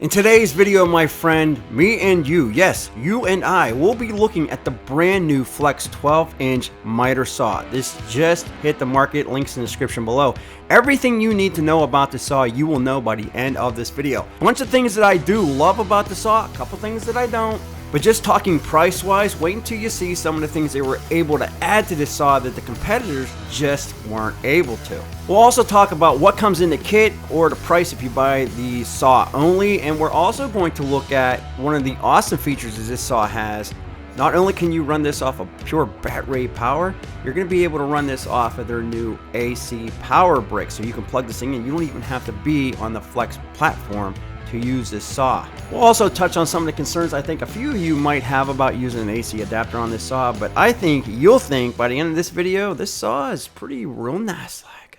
In today's video, my friend, me and you, yes, you and I, will be looking at the brand new Flex 12-inch miter saw. This just hit the market, links in the description below. Everything you need to know about the saw, you will know by the end of this video. A bunch of things that I do love about the saw, a couple things that I don't. But just talking price-wise, wait until you see some of the things they were able to add to this saw that the competitors just weren't able to. We'll also talk about what comes in the kit or the price if you buy the saw only, and we're also going to look at one of the awesome features that this saw has. Not only can you run this off of pure battery power, you're going to be able to run this off of their new AC power brick, so you can plug this thing in. You don't even have to be on the Flex platform to use this saw. We'll also touch on some of the concerns I think a few of you might have about using an AC adapter on this saw, but I think you'll think by the end of this video, this saw is pretty real nice like.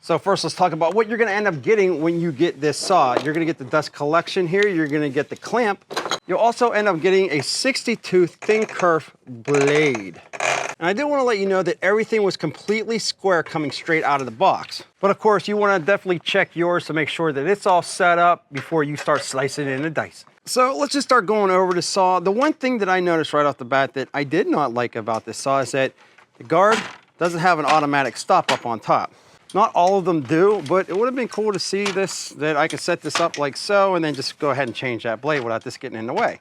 So first, let's talk about what you're going to end up getting when you get this saw. You're going to get the dust collection here. You're going to get the clamp. You'll also end up getting a 60-tooth thin kerf blade. And I did want to let you know that everything was completely square coming straight out of the box. But of course, you want to definitely check yours to make sure that it's all set up before you start slicing it into dice. So let's just start going over the saw. The one thing that I noticed right off the bat that I did not like about this saw is that the guard doesn't have an automatic stop up on top. Not all of them do, but it would have been cool to see this, that I could set this up like so and then just go ahead and change that blade without this getting in the way.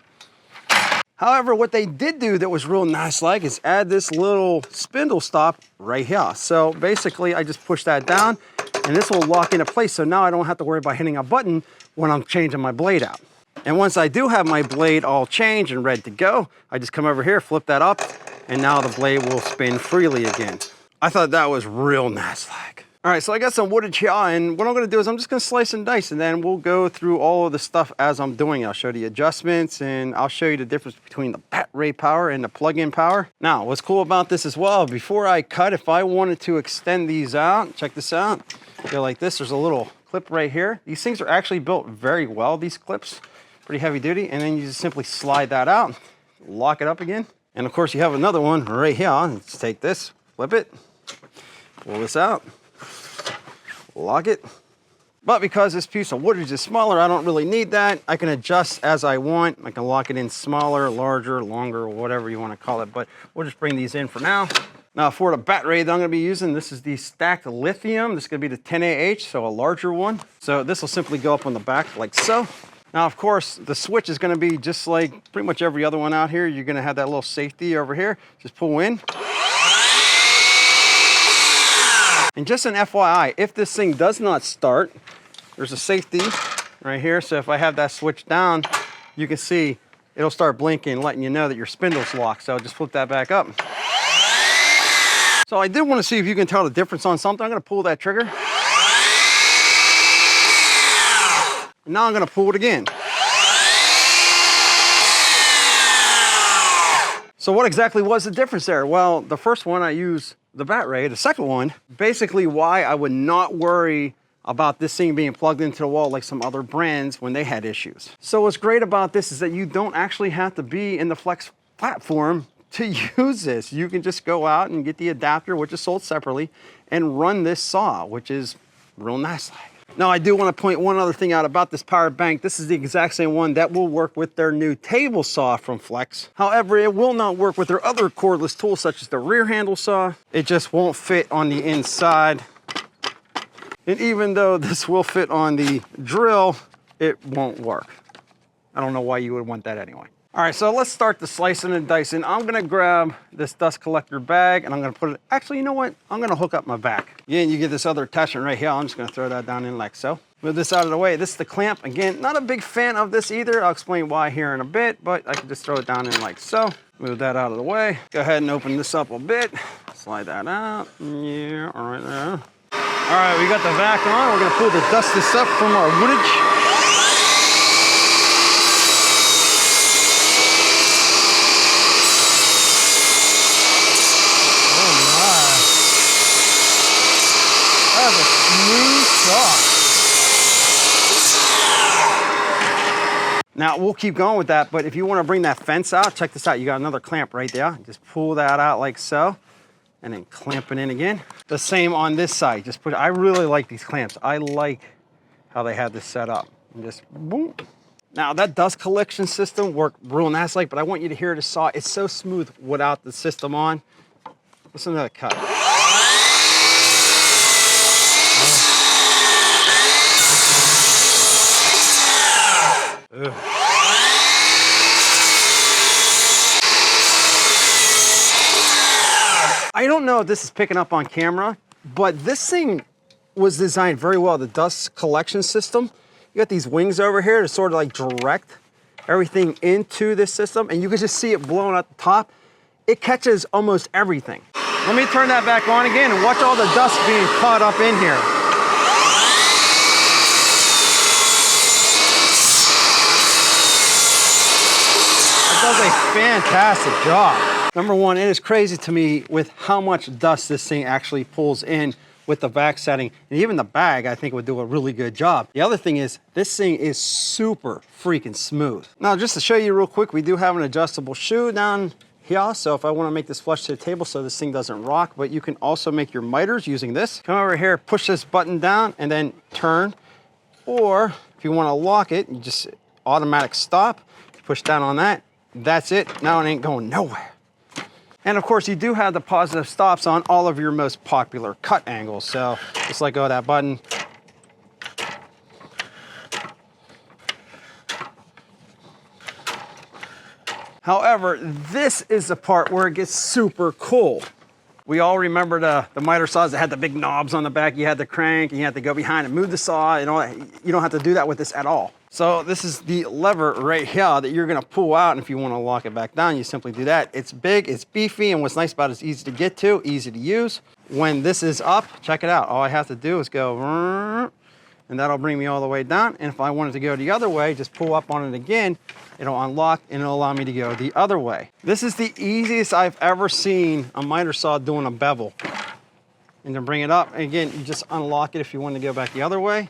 However, what they did do that was real nice like is add this little spindle stop right here. So basically I just push that down and this will lock into place. So now I don't have to worry about hitting a button when I'm changing my blade out. And once I do have my blade all changed and ready to go, I just come over here, flip that up, and now the blade will spin freely again. I thought that was real nice like. All right, so I got some woodage here, and what I'm gonna do is I'm just gonna slice and dice, and then we'll go through all of the stuff as I'm doing it. I'll show you the adjustments, and I'll show you the difference between the battery power and the plug-in power. Now, what's cool about this as well, before I cut, if I wanted to extend these out, check this out, go like this, there's a little clip right here. These things are actually built very well, these clips, pretty heavy duty, and then you just simply slide that out, lock it up again. And of course, you have another one right here. Let's take this, flip it, pull this out, lock it. But because this piece of woodage is smaller, I don't really need that. I can adjust as I want. I can lock it in smaller, larger, longer, whatever you want to call it. But we'll just bring these in for now. Now for the battery that I'm going to be using, this is the stacked lithium. This is going to be the 10AH, so a larger one. So this will simply go up on the back like so. Now, of course, the switch is going to be just like pretty much every other one out here. You're going to have that little safety over here. Just pull in. And just an FYI, if this thing does not start, there's a safety right here. So if I have that switch down, you can see it'll start blinking, letting you know that your spindle's locked. So just flip that back up. So I did want to see if you can tell the difference on something. I'm going to pull that trigger. And now I'm going to pull it again. So what exactly was the difference there? Well, the first one I used the battery. The second one, basically why I would not worry about this thing being plugged into the wall like some other brands when they had issues. So what's great about this is that you don't actually have to be in the Flex platform to use this. You can just go out and get the adapter, which is sold separately, and run this saw, which is real nice. Now, I do want to point one other thing out about this power bank. This is the exact same one that will work with their new table saw from Flex. However, it will not work with their other cordless tools, such as the rear handle saw. It just won't fit on the inside. And even though this will fit on the drill, it won't work. I don't know why you would want that anyway. All right, so let's start the slicing and dicing. I'm gonna grab this dust collector bag and I'm gonna put it, actually, you know what? I'm gonna hook up my back. Again, you get this other attachment right here. I'm just gonna throw that down in like so. Move this out of the way. This is the clamp. Again, not a big fan of this either. I'll explain why here in a bit, but I can just throw it down in like so. Move that out of the way. Go ahead and open this up a bit. Slide that out. Yeah, all right there. All right, we got the vac on. We're gonna pull the dust this up from our woodage. Now we'll keep going with that, but if you want to bring that fence out, check this out. You got another clamp right there. Just pull that out like so, and then clamp it in again. The same on this side. Just put. I really like these clamps. I like how they have this set up. And just boom. Now that dust collection system worked real nice, like, but I want you to hear the saw. It's so smooth without the system on. Listen to that cut. Ugh. I don't know if this is picking up on camera, but this thing was designed very well. The dust collection system. You got these wings over here to sort of like direct everything into this system, and you can just see it blowing at the top. It catches almost everything. Let me turn that back on again and watch all the dust being caught up in here. It does a fantastic job. Number one, it is crazy to me with how much dust this thing actually pulls in with the vac setting, and even the bag I think would do a really good job. The other thing is this thing is super freaking smooth. Now just to show you real quick, we do have an adjustable shoe down here, so if I want to make this flush to the table so this thing doesn't rock, but you can also make your miters using this. Come over here, push this button down and then turn, or if you want to lock it, you just automatic stop, push down on that, that's it. Now it ain't going nowhere. And of course, you do have the positive stops on all of your most popular cut angles. So just let go of that button. However, this is the part where it gets super cool. We all remember the miter saws that had the big knobs on the back. You had the crank and you had to go behind and move the saw. You don't have to do that with this at all. So this is the lever right here that you're gonna pull out, and if you wanna lock it back down, you simply do that. It's big, it's beefy, and what's nice about it is easy to get to, easy to use. When this is up, check it out. All I have to do is go, and that'll bring me all the way down. And if I wanted to go the other way, just pull up on it again, it'll unlock and it'll allow me to go the other way. This is the easiest I've ever seen a miter saw doing a bevel. And then bring it up, and again, you just unlock it if you want to go back the other way.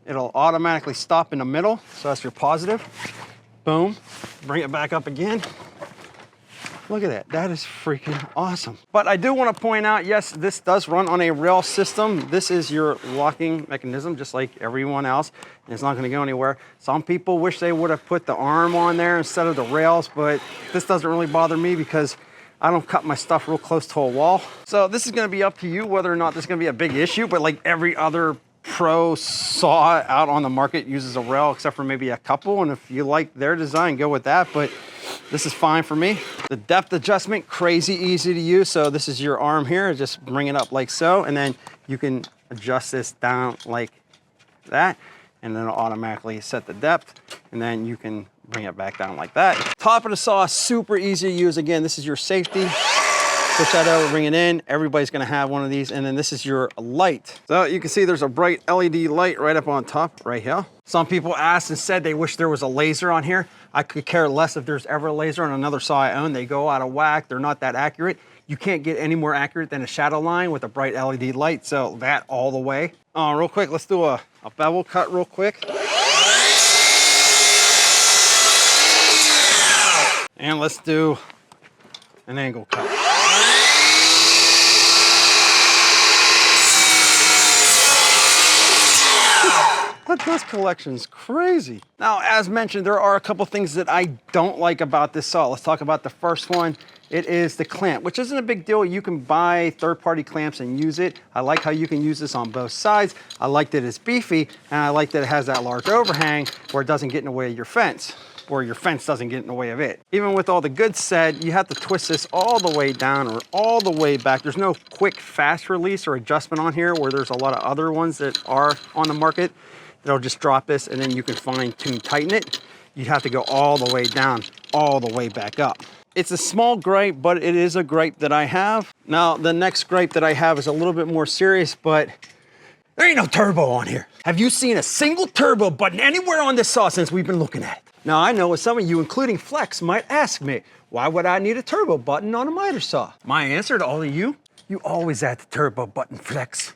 It'll automatically stop in the middle, so that's your positive. Boom, bring it back up again. Look at that, that is freaking awesome. But I do want to point out, yes, this does run on a rail system. This is your locking mechanism, just like everyone else, and it's not going to go anywhere. Some people wish they would have put the arm on there instead of the rails, but this doesn't really bother me because I don't cut my stuff real close to a wall. So this is going to be up to you whether or not this is going to be a big issue, but like every other pro saw out on the market uses a rail, except for maybe a couple, and if you like their design, go with that, but this is fine for me. The depth adjustment, crazy easy to use. So this is your arm here, just bring it up like so, and then you can adjust this down like that, and then it'll automatically set the depth, and then you can bring it back down like that. Top of the saw, super easy to use. Again, this is your safety. Push that over, bring it in. Everybody's gonna have one of these. And then this is your light. So you can see there's a bright LED light right up on top, right here. Some people asked and said they wish there was a laser on here. I could care less if there's ever a laser on another saw I own. They go out of whack, they're not that accurate. You can't get any more accurate than a shadow line with a bright LED light, so that all the way. Real quick, let's do a bevel cut real quick. And let's do an angle cut. That dust collection's crazy. Now, as mentioned, there are a couple things that I don't like about this saw. Let's talk about the first one. It is the clamp, which isn't a big deal. You can buy third-party clamps and use it. I like how you can use this on both sides. I like that it's beefy, and I like that it has that large overhang where it doesn't get in the way of your fence, or your fence doesn't get in the way of it. Even with all the goods said, you have to twist this all the way down or all the way back. There's no quick, fast release or adjustment on here where there's a lot of other ones that are on the market. They'll just drop this and then you can fine tune tighten it. You have to go all the way down, all the way back up. It's a small gripe, but it is a gripe that I have. Now, the next gripe that I have is a little bit more serious, but there ain't no turbo on here. Have you seen a single turbo button anywhere on this saw since we've been looking at it? Now, I know what some of you, including Flex, might ask me, why would I need a turbo button on a miter saw? My answer to all of you, you always add the turbo button, Flex.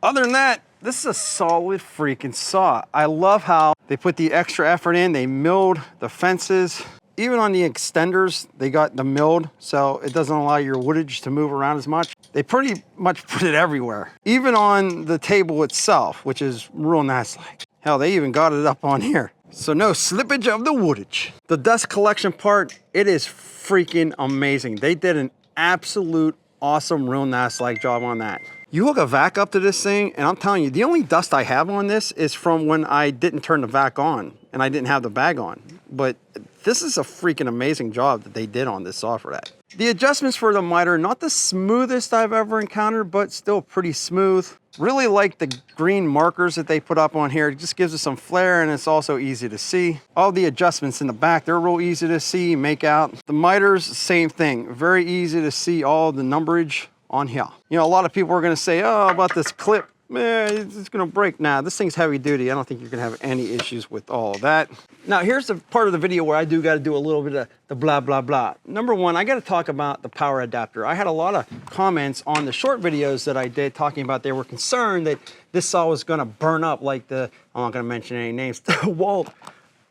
Other than that, this is a solid freaking saw. I love how they put the extra effort in. They milled the fences. Even on the extenders, they got the milled, so it doesn't allow your woodage to move around as much. They pretty much put it everywhere. Even on the table itself, which is real nice like. Hell, they even got it up on here. So no slippage of the woodage. The dust collection part, it is freaking amazing. They did an absolute awesome, real nice-like job on that. You hook a vac up to this thing, and I'm telling you, the only dust I have on this is from when I didn't turn the vac on and I didn't have the bag on. But this is a freaking amazing job that they did on this saw for that. The adjustments for the miter, not the smoothest I've ever encountered, but still pretty smooth. Really like the green markers that they put up on here. It just gives us some flair, and it's also easy to see. All the adjustments in the back, they're real easy to see, make out. The miters, same thing. Very easy to see all the numberage on here. You know, a lot of people are gonna say, oh, about this clip, man, it's gonna break. Nah, this thing's heavy duty. I don't think you're gonna have any issues with all of that. Now, here's the part of the video where I do gotta do a little bit of the blah, blah, blah. Number one, I gotta talk about the power adapter. I had a lot of comments on the short videos that I did talking about they were concerned that this saw was gonna burn up like the, I'm not gonna mention any names, the Walt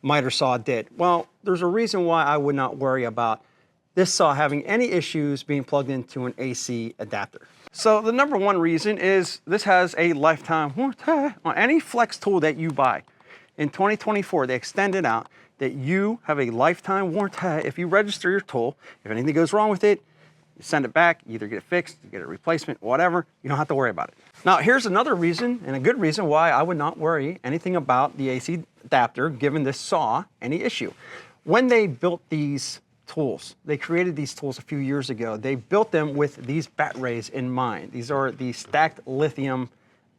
miter saw did. Well, there's a reason why I would not worry about this saw having any issues being plugged into an AC adapter. So the number one reason is this has a lifetime warranty on any flex tool that you buy. In 2024, they extended out that you have a lifetime warranty. If you register your tool, if anything goes wrong with it, you send it back, you either get it fixed, you get a replacement, whatever, you don't have to worry about it. Now, here's another reason, and a good reason why I would not worry anything about the AC adapter given this saw any issue. When they built these tools, they created these tools a few years ago. They built them with these bat rays in mind. These are the stacked lithium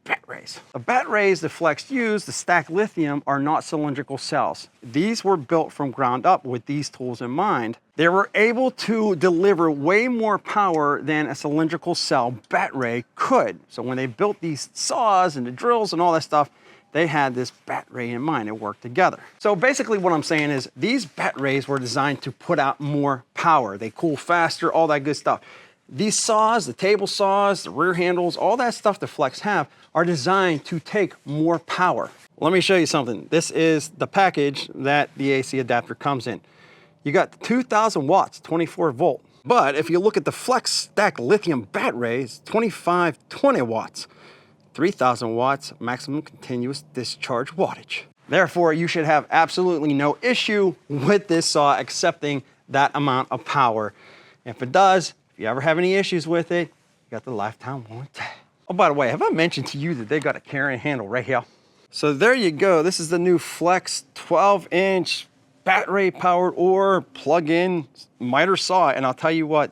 bat rays. The bat rays the Flex used, the stacked lithium, are not cylindrical cells. These were built from ground up with these tools in mind. They were able to deliver way more power than a cylindrical cell bat ray could. So when they built these saws and the drills and all that stuff, they had this bat ray in mind. It worked together. So basically what I'm saying is these bat rays were designed to put out more power. They cool faster, all that good stuff. These saws, the table saws, the rear handles, all that stuff the Flex have are designed to take more power. Let me show you something. This is the package that the AC adapter comes in. You got 2000 watts, 24 volt. But if you look at the Flex stacked lithium bat rays, 20 watts. 3000 watts maximum continuous discharge wattage. Therefore, you should have absolutely no issue with this saw accepting that amount of power. If it does, if you ever have any issues with it, you got the lifetime warranty. Oh, by the way, have I mentioned to you that they got a carrying handle right here? So there you go. This is the new Flex 12-inch battery powered or plug-in miter saw. And I'll tell you what,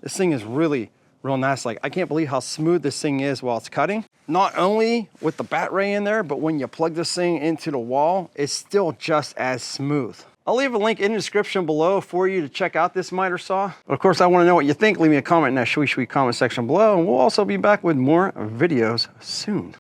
this thing is really real nice. Like, I can't believe how smooth this thing is while it's cutting. Not only with the bat ray in there, but when you plug this thing into the wall, it's still just as smooth. I'll leave a link in the description below for you to check out this miter saw. Of course, I want to know what you think. Leave me a comment in that sweet comment section below, and we'll also be back with more videos soon.